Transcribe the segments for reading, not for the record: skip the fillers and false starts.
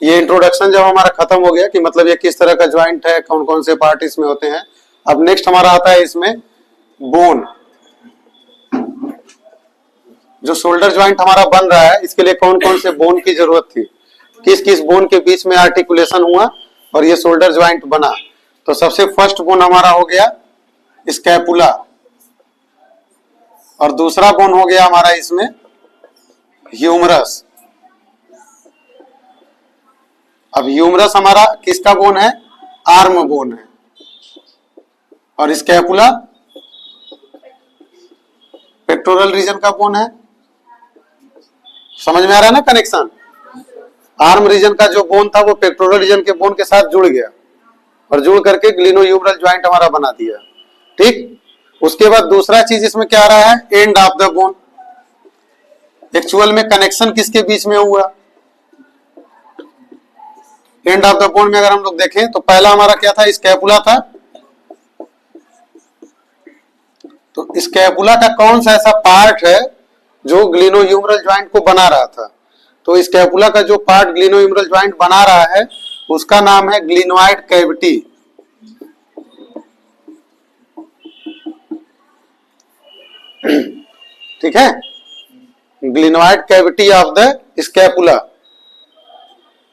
ये इंट्रोडक्शन जब हमारा खत्म हो गया कि मतलब ये किस तरह का ज्वाइंट है, कौन कौन से पार्ट इसमें होते हैं। अब नेक्स्ट हमारा आता है इसमें बोन। जो शोल्डर ज्वाइंट हमारा बन रहा है इसके लिए कौन कौन से बोन की जरूरत थी, किस किस बोन के बीच में आर्टिकुलेशन हुआ और ये शोल्डर ज्वाइंट बना। तो सबसे फर्स्ट बोन हमारा हो गया स्कैपुला, और दूसरा बोन हो गया हमारा इसमें ह्यूमरस। अब ह्यूमरस हमारा किसका बोन है, आर्म बोन है, और स्कैपुला पेक्टोरल रीजन का बोन है। समझ में आ रहा है ना कनेक्शन। आर्म रीजन का जो बोन था वो पेक्टोरल रीजन के बोन के साथ जुड़ गया और जुड़ करके ग्लिनोह्यूमरल ज्वाइंट हमारा बना दिया। ठीक, उसके बाद दूसरा चीज इसमें क्या आ रहा है, end of the bone. Actual में कनेक्शन किसके बीच में हुआ, एंड ऑफ द बोन में अगर हम लोग देखें तो पहला हमारा क्या था, स्कैपुला था। तो स्कैपुला का कौन सा ऐसा पार्ट है जो ग्लिनोह्यूमरल ज्वाइंट को बना रहा था। तो स्कैपुला का जो पार्ट ग्लिनोह्यूमरल ज्वाइंट बना रहा है उसका नाम है ग्लिनोइड कैविटी। ठीक है, glenoid cavity of the scapula.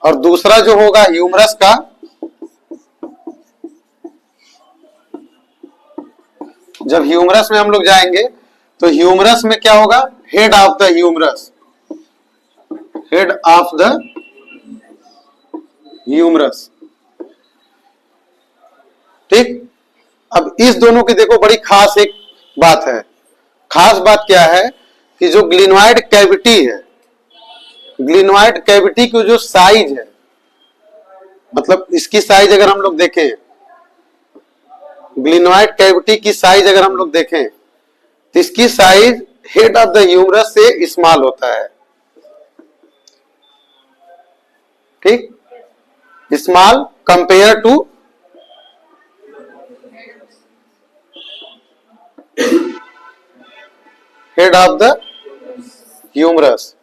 और दूसरा जो होगा ह्यूमरस का, जब ह्यूमरस में हम लोग जाएंगे तो ह्यूमरस में क्या होगा, head of the humerus, head of the humerus. ठीक, अब इस दोनों की देखो बड़ी खास एक बात है। खास बात क्या है कि जो ग्लिनोइड कैविटी है, ग्लिनोइड कैविटी की जो साइज है, मतलब इसकी साइज अगर हम लोग देखें, ग्लिनोइड कैविटी की साइज अगर हम लोग देखें तो इसकी size head of the humerus से स्मॉल होता है। ठीक, small compare to head of the humerus.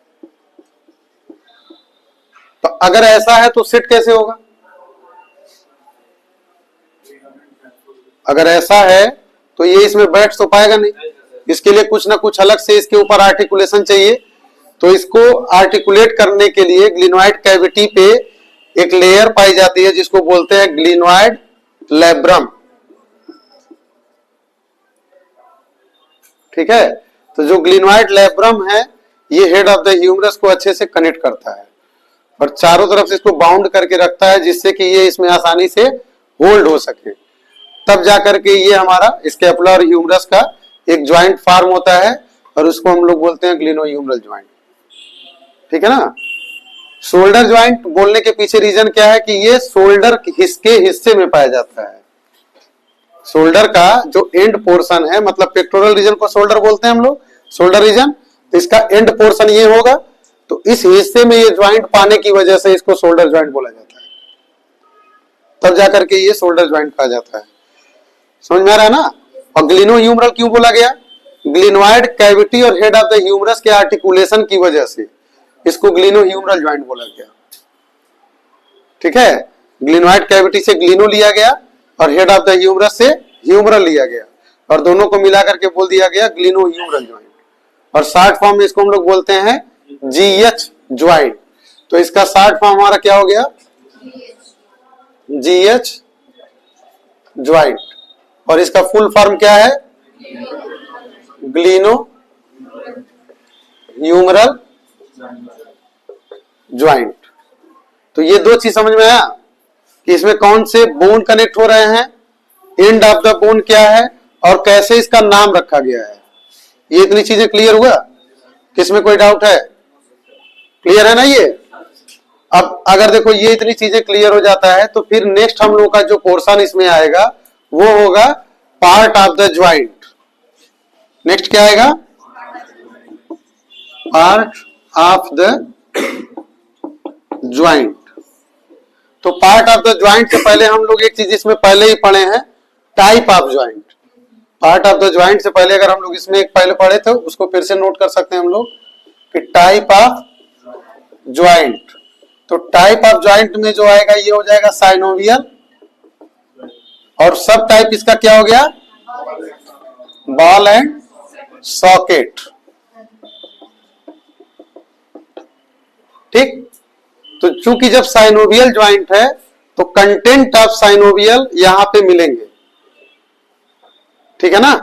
तो अगर ऐसा है तो सेट कैसे होगा, अगर ऐसा है तो ये इसमें बैठ तो पाएगा नहीं, इसके लिए कुछ ना कुछ अलग से इसके ऊपर आर्टिकुलेशन चाहिए। तो इसको आर्टिकुलेट करने के लिए ग्लिनोइड कैविटी पे एक लेयर पाई जाती है जिसको बोलते हैं ग्लिनोइड लैब्रम। ठीक है, तो जो ग्लिनोइड लैब्रम है ये हेड ऑफ द ह्यूमरस को अच्छे से कनेक्ट करता है और चारों तरफ से इसको बाउंड करके रखता है जिससे कि ये इसमें आसानी से होल्ड हो सके। तब जाकर के ये हमारा स्कैपुला और ह्यूमरस का एक ज्वाइंट फॉर्म होता है और उसको हम लोग बोलते हैं ग्लिनोह्यूमरल ज्वाइंट। ठीक है ना। शोल्डर ज्वाइंट बोलने के पीछे रीजन क्या है कि ये शोल्डर के हिस्से में पाया जाता है। शोल्डर का जो एंड पोर्शन है, मतलब पेक्टोरल रीजन को शोल्डर बोलते हैं हम लोग, शोल्डर रीजन, तो इसका एंड पोर्शन ये होगा। तो इस हिस्से में ये ज्वाइंट पाने की वजह से इसको शोल्डर ज्वाइंट बोला जाता है, तब जाकर के ये शोल्डर ज्वाइंट कहा जाता है। समझ में आ रहा है ना। और ग्लिनोह्यूमरल क्यों बोला गया, ग्लिनोइड कैविटी और हेड ऑफ द ह्यूमरस के आर्टिकुलेशन की वजह से इसको ग्लिनोह्यूमरल ज्वाइंट बोला गया। ठीक है, ग्लिनोइड कैविटी से ग्लिनो लिया गया और हेड ऑफ द ह्यूमरस से ह्यूमरल लिया गया और दोनों को मिलाकर के बोल दिया गया ग्लिनोह्यूमरल ज्वाइंट। और शॉर्ट फॉर्म में इसको हम लोग बोलते हैं जीएच ज्वाइंट। तो इसका शॉर्ट फॉर्म हमारा क्या हो गया, जीएच ज्वाइंट। और इसका फुल फॉर्म क्या है, ग्लिनोह्यूमरल ज्वाइंट। तो ये दो चीज समझ में आया कि इसमें कौन से बोन कनेक्ट हो रहे हैं, एंड ऑफ द बोन क्या है और कैसे इसका नाम रखा गया है। ये इतनी चीजें क्लियर हुआ, किसमें कोई डाउट है, क्लियर है ना ये। अब अगर देखो ये इतनी चीजें क्लियर हो जाता है तो फिर नेक्स्ट हम लोग का जो पोर्शन इसमें आएगा वो होगा part of the joint. Next क्या आएगा, पार्ट ऑफ द ज्वाइंट। तो पार्ट ऑफ द ज्वाइंट से पहले हम लोग एक चीज इसमें पहले ही पढ़े हैं, type of joint. Part of the joint से पहले अगर हम लोग इसमें एक पहले पढ़े थे उसको फिर से नोट कर सकते हैं हम लोग कि टाइप ऑफ ज्वाइंट। तो टाइप ऑफ ज्वाइंट में जो आएगा ये हो जाएगा साइनोवियल, और सब टाइप इसका क्या हो गया, बॉल एंड सॉकेट। ठीक, तो चूंकि जब साइनोवियल ज्वाइंट है तो कंटेंट ऑफ साइनोवियल यहां पे मिलेंगे, ठीक है ना।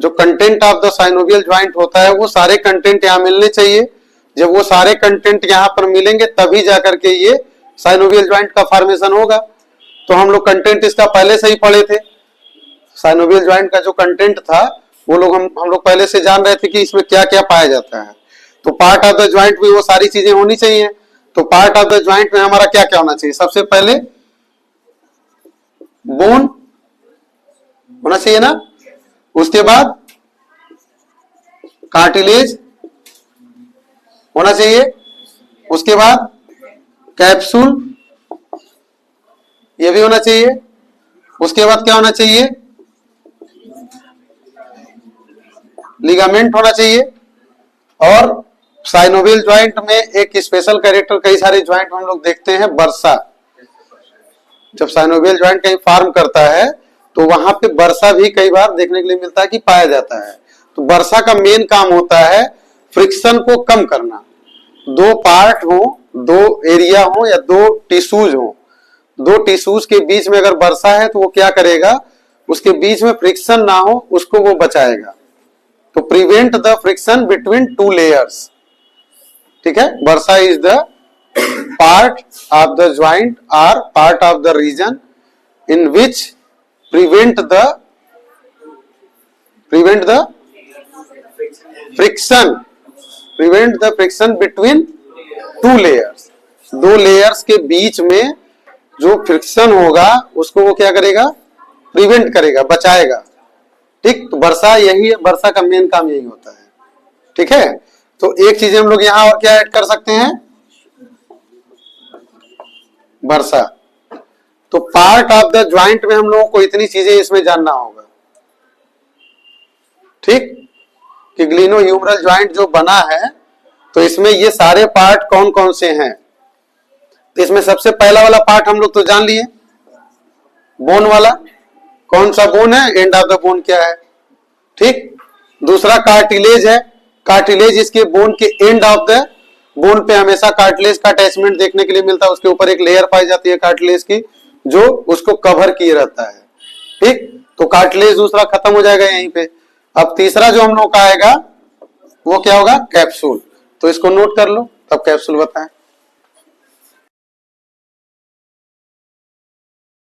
जो content of the synovial joint होता है वो सारे कंटेंट यहां मिलने चाहिए। जब वो सारे कंटेंट यहां पर मिलेंगे तभी जाकर के ये साइनोवियल ज्वाइंट का फॉर्मेशन होगा। तो हम लोग कंटेंट इसका पहले से ही पढ़े थे। साइनोवियल ज्वाइंट का जो कंटेंट था वो लोग हम लोग पहले से जान रहे थे कि इसमें क्या क्या पाया जाता है। तो पार्ट ऑफ द ज्वाइंट में वो सारी चीजें होनी चाहिए। तो पार्ट ऑफ द ज्वाइंट में हमारा क्या क्या होना चाहिए, सबसे पहले बोन होना चाहिए ना, उसके बाद कार्टिलेज होना चाहिए, उसके बाद कैप्सूल ये भी होना चाहिए, उसके बाद क्या होना चाहिए, लिगामेंट होना चाहिए। और साइनोवियल ज्वाइंट में एक स्पेशल कैरेक्टर कई सारे ज्वाइंट हम लोग देखते हैं, वर्सा। जब साइनोवियल ज्वाइंट कहीं फॉर्म करता है तो वहां पे वर्सा भी कई बार देखने के लिए मिलता है कि पाया जाता है। तो वर्सा का मेन काम होता है फ्रिक्शन को कम करना। दो पार्ट हो, दो एरिया हो या दो टिश्यूज हो, दो टिश्यूज के बीच में अगर वर्सा है तो वो क्या करेगा, उसके बीच में फ्रिक्शन ना हो उसको वो बचाएगा। तो prevent the friction between two layers, ठीक है। Bursa is the part of the joint और part of the region in which prevent the friction between two layers। दो लेयर्स के बीच में जो फ्रिक्शन होगा उसको वो क्या करेगा, प्रिवेंट करेगा, बचाएगा। ठीक, तो वर्षा यही है, वर्षा का मेन काम यही होता है। ठीक है, तो एक चीज हम लोग यहां और क्या ऐड कर सकते हैं, वर्षा। तो पार्ट ऑफ द ज्वाइंट में हम लोगों को इतनी चीजें इसमें जानना होगा। ठीक, कि ग्लिनो ह्यूमरल ज्वाइंट जो बना है तो इसमें ये सारे पार्ट कौन कौन से हैं। तो इसमें सबसे पहला वाला पार्ट हम लोग तो जान लिए, बोन वाला। कौन सा बोन है, एंड ऑफ द बोन क्या है। ठीक, दूसरा कार्टिलेज है। कार्टिलेज इसके बोन के एंड ऑफ द बोन पे हमेशा कार्टिलेज का अटैचमेंट देखने के लिए मिलता है। उसके ऊपर एक लेयर पाई जाती है कार्टिलेज की जो उसको कवर किए रहता है। ठीक, तो कार्टिलेज दूसरा खत्म हो जाएगा यहीं पे। अब तीसरा जो हम लोग का आएगा वो क्या होगा, कैप्सूल। तो इसको नोट कर लो, तब कैप्सूल बताएं।